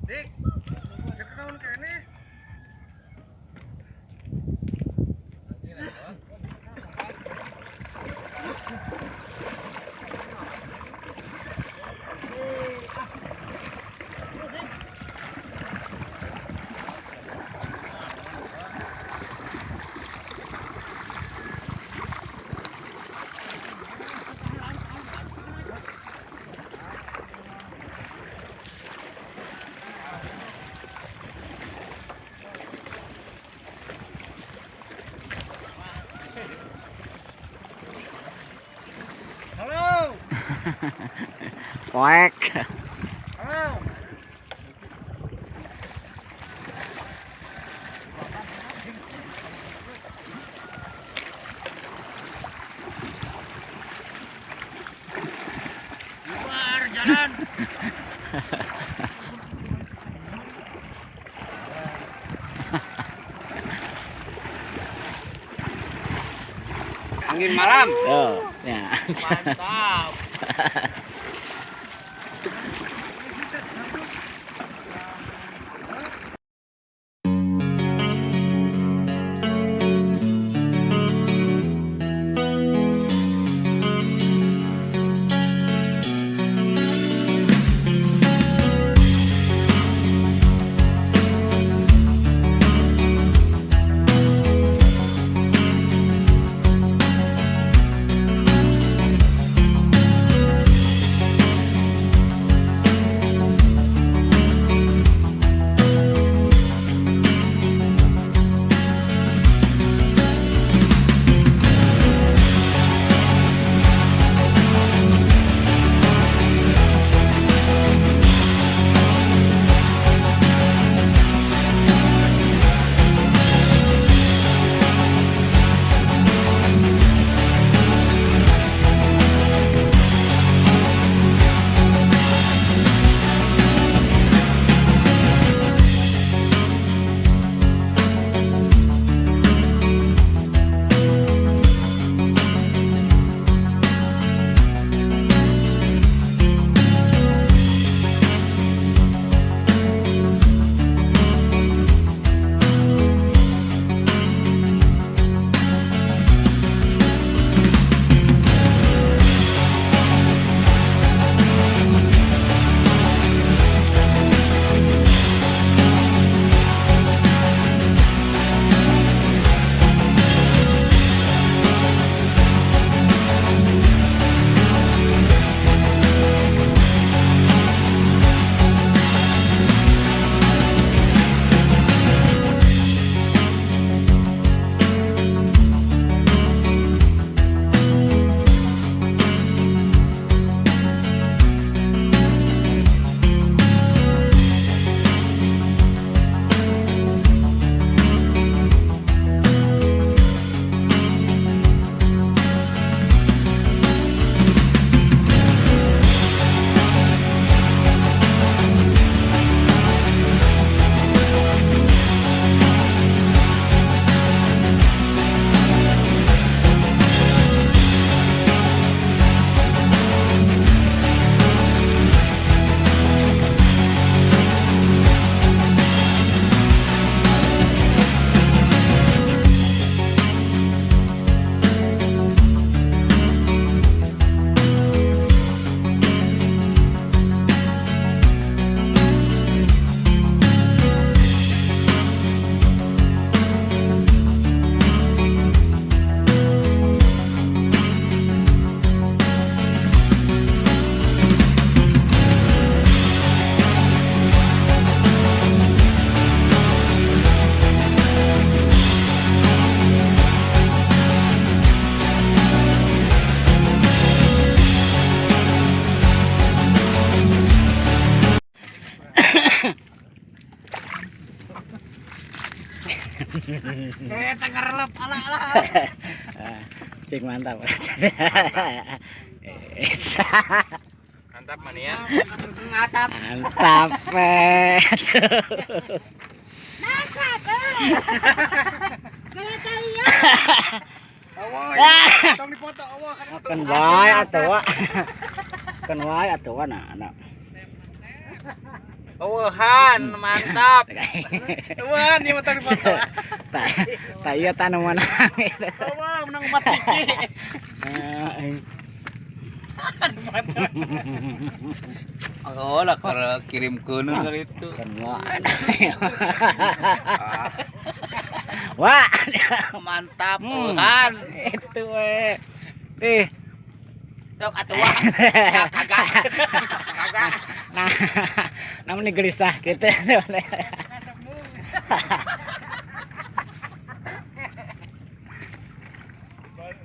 Dik, sekarang kene. Halo. Koek. Halo. Luar jalan. Angin malam. Oh, ya. Mantap. Kayak tengerlep ala-ala. Cik mantap. Mantap mania. Ngatap. Mantap. Kalau kalian. Awoy, tong dipoto awoy kan. Kan wae atuh. Kan wae atuh nah. Awahan, mantap. Awan, dia matang dipoto. Tak iya tanaman. Awan, menang 4 tiki. Oh, lah kalau kirim kuno kali itu. Wah, Mantap, Tuhan. itu Tok atuh wah. Kagak. Kagak. Nah, namun gelisah gitu.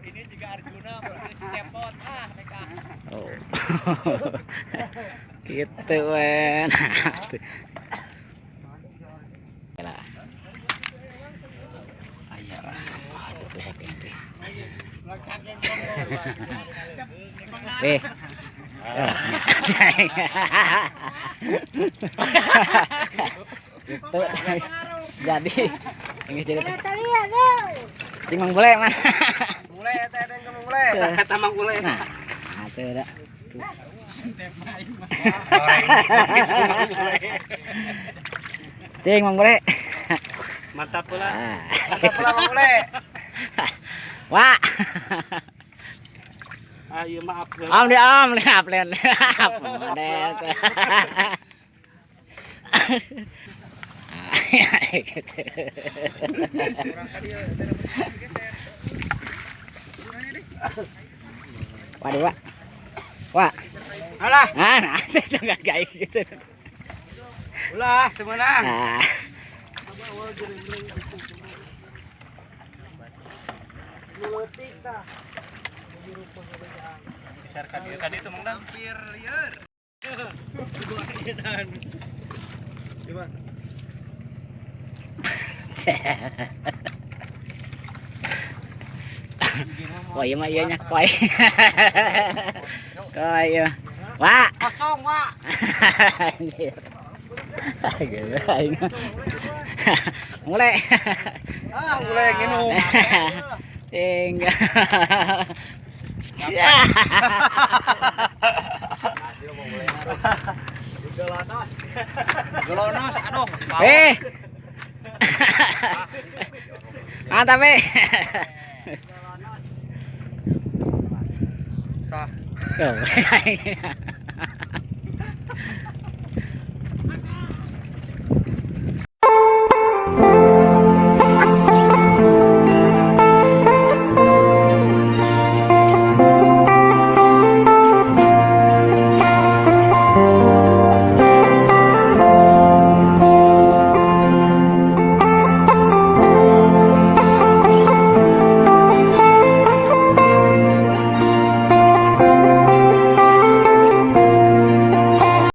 Ini juga Arjuna cepot mereka. Oh. Gitu wen. Nah. Ayo. Aduh, bisa pintu. Gitu. Jadi ini jadi sing mang boleh mana? Mulai teh ada yang mulai. Kata mang mulai. Nah, itu dah. Cing mang boleh. Mantap pula. Ah. Mantap pula mang mulai. Wah. Ayo maaf. Lihat. Model. Gitu. Waduh, Wak. Alah, Nah, saya kayak gitu. ulah temenan. Nah. Besarkan dia tadi itu Mang Dang. Hampir liar. Coba. Wah, iya mah iya nya koi. Koi. Wah. Kosong, Wak. Anjir. Mulai. Ah, mulai nginum. Tinggal. Golonos, aduh. Mantap, Tah. Tuh.